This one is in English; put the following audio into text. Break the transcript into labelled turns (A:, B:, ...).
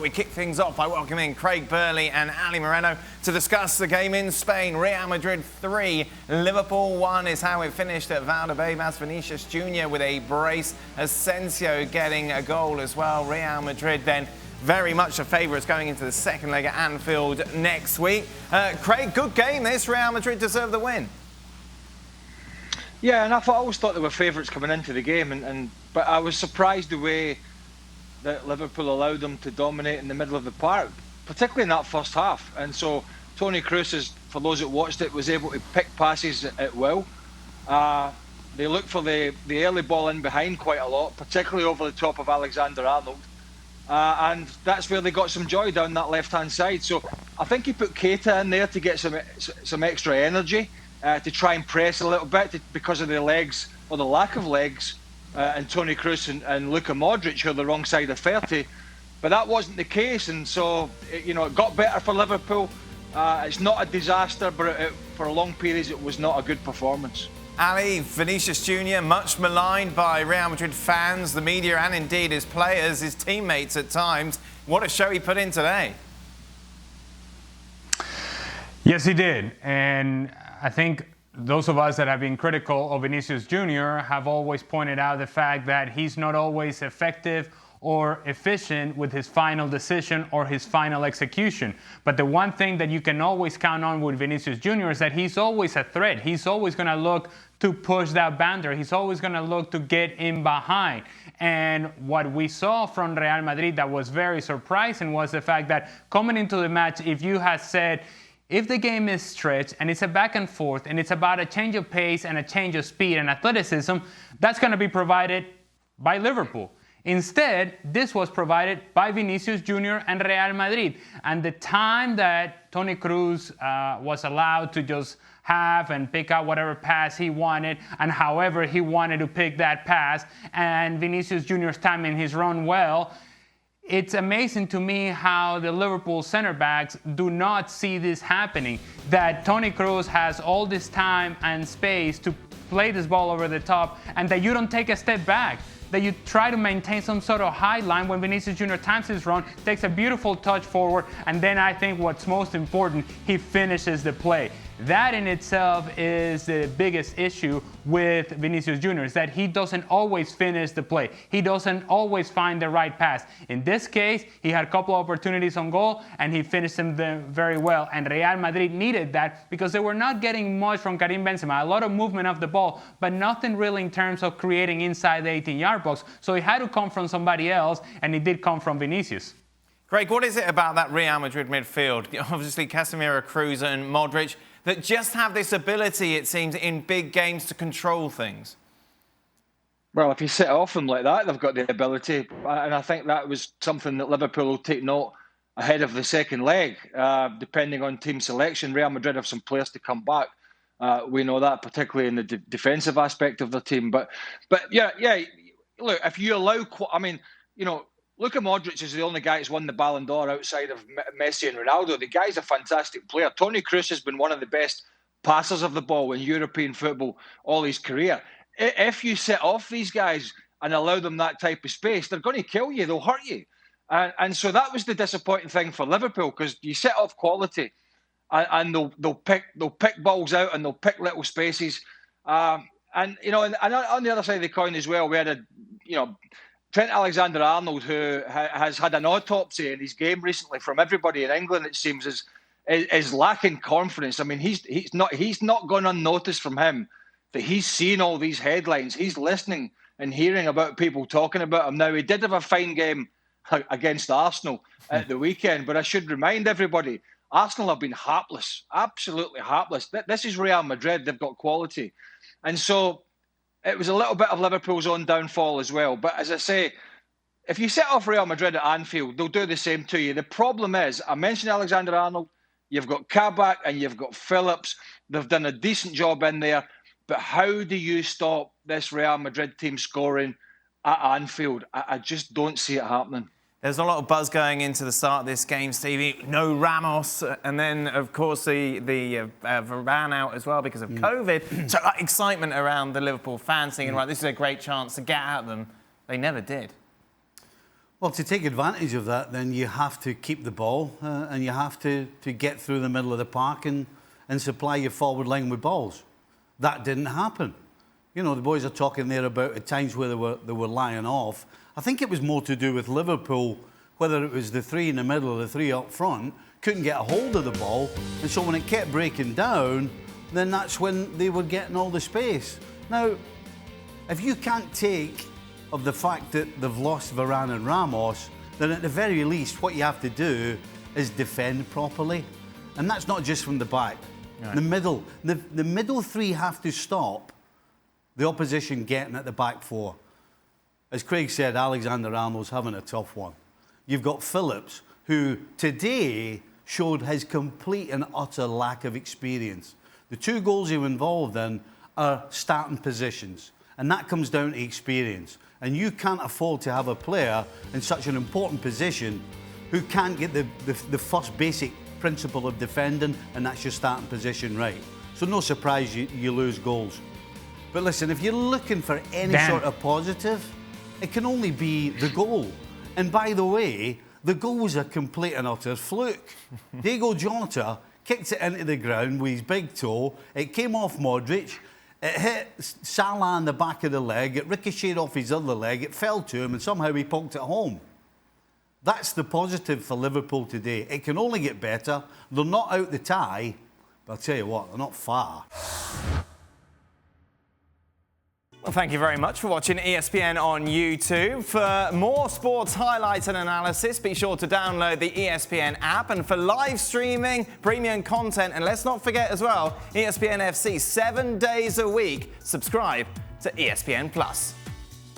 A: We kick things off by welcoming Craig Burley and Ali Moreno to discuss the game in Spain. Real Madrid 3, Liverpool 1 is how it finished at Valdebebas. Vinicius Jr with a brace, Asensio getting a goal as well. Real Madrid then very much a favourites going into the second leg at Anfield next week. Craig, good game this. Real Madrid deserved the win.
B: Yeah, and I always thought they were favourites coming into the game, but I was surprised the way that Liverpool allowed them to dominate in the middle of the park, particularly in that first half. And so Toni Kroos, for those that watched it, was able to pick passes at will. They looked for the early ball in behind quite a lot, particularly over the top of Alexander-Arnold. And that's where they got some joy down that left-hand side. So I think he put Keita in there to get some extra energy, to try and press a little bit because of the legs, or the lack of legs, and Toni Kroos and Luka Modric, who are the wrong side of 30. But that wasn't the case, and so it got better for Liverpool. It's not a disaster, but for long periods it was not a good performance.
A: Ali, Vinicius Jr, much maligned by Real Madrid fans, the media, and indeed his players, his teammates at times. What a show he put in today.
C: Yes, he did. And I think those of us that have been critical of Vinicius Jr have always pointed out the fact that he's not always effective or efficient with his final decision or his final execution. But the one thing that you can always count on with Vinicius Jr is that he's always a threat. He's always going to look to push that boundary. He's always going to look to get in behind. And what we saw from Real Madrid that was very surprising was the fact that coming into the match, if you had said, if the game is stretched and it's a back and forth and it's about a change of pace and a change of speed and athleticism, that's going to be provided by Liverpool. Instead, this was provided by Vinicius Jr and Real Madrid. And the time that Toni Kroos was allowed to just have and pick out whatever pass he wanted and however he wanted to pick that pass, and Vinicius Jr.'s timing his run well, it's amazing to me how the Liverpool center backs do not see this happening, that Toni Kroos has all this time and space to play this ball over the top and that you don't take a step back, that you try to maintain some sort of high line when Vinicius Jr times his run, takes a beautiful touch forward, and then I think what's most important, he finishes the play. That in itself is the biggest issue with Vinicius Jr, is that he doesn't always finish the play. He doesn't always find the right pass. In this case, he had a couple of opportunities on goal and he finished them very well. And Real Madrid needed that because they were not getting much from Karim Benzema. A lot of movement of the ball, but nothing really in terms of creating inside the 18-yard box. So it had to come from somebody else, and it did come from Vinicius.
A: Greg, what is it about that Real Madrid midfield? Obviously, Casemiro, Kroos and Modric, that just have this ability, it seems, in big games to control things.
B: Well, if you sit off them like that, they've got the ability. And I think that was something that Liverpool will take note ahead of the second leg, depending on team selection. Real Madrid have some players to come back. We know that, particularly in the defensive aspect of the team. But yeah, look, if you allow, Luka Modric is the only guy that's won the Ballon d'Or outside of Messi and Ronaldo. The guy's a fantastic player. Toni Kroos has been one of the best passers of the ball in European football all his career. If you set off these guys and allow them that type of space, they're going to kill you. They'll hurt you. And so that was the disappointing thing for Liverpool, because you set off quality and they'll pick balls out and they'll pick little spaces. And on the other side of the coin as well, we had Trent Alexander-Arnold, who has had an autopsy in his game recently from everybody in England, it seems, is lacking confidence. I mean, he's not gone unnoticed from him that he's seeing all these headlines. He's listening and hearing about people talking about him. Now, he did have a fine game against Arsenal at the weekend, but I should remind everybody, Arsenal have been hapless, absolutely hapless. This is Real Madrid. They've got quality. And so it was a little bit of Liverpool's own downfall as well. But as I say, if you set off Real Madrid at Anfield, they'll do the same to you. The problem is, I mentioned Alexander-Arnold, you've got Kabak and you've got Phillips. They've done a decent job in there. But how do you stop this Real Madrid team scoring at Anfield? I just don't see it happening.
A: There's a lot of buzz going into the start of this game, Stevie. No Ramos, and then, of course, the Varane out as well because of COVID. So excitement around the Liverpool fans thinking, right, this is a great chance to get at them. They never did.
D: Well, to take advantage of that, then you have to keep the ball and you have to get through the middle of the park and supply your forward line with balls. That didn't happen. You know, the boys are talking there about at times where they were lying off. I think it was more to do with Liverpool, whether it was the three in the middle or the three up front, couldn't get a hold of the ball. And so when it kept breaking down, then that's when they were getting all the space. Now, if you can't take of the fact that they've lost Varane and Ramos, then at the very least what you have to do is defend properly. And that's not just from the back. Right. The middle three have to stop the opposition getting at the back four. As Craig said, Alexander Arnold's having a tough one. You've got Phillips, who today showed his complete and utter lack of experience. The 2 goals he was involved in are starting positions, and that comes down to experience. And you can't afford to have a player in such an important position who can't get the first basic principle of defending, and that's your starting position right. So no surprise you lose goals. But listen, if you're looking for any sort of positive, it can only be the goal. And by the way, the goal was a complete and utter fluke. Diego Jota kicked it into the ground with his big toe. It came off Modric. It hit Salah on the back of the leg. It ricocheted off his other leg. It fell to him, and somehow he poked it home. That's the positive for Liverpool today. It can only get better. They're not out the tie, but I'll tell you what, they're not far.
A: Well, thank you very much for watching ESPN on YouTube. For more sports highlights and analysis, be sure to download the ESPN app. And for live streaming, premium content, and let's not forget as well, ESPN FC 7 days a week. Subscribe to ESPN+.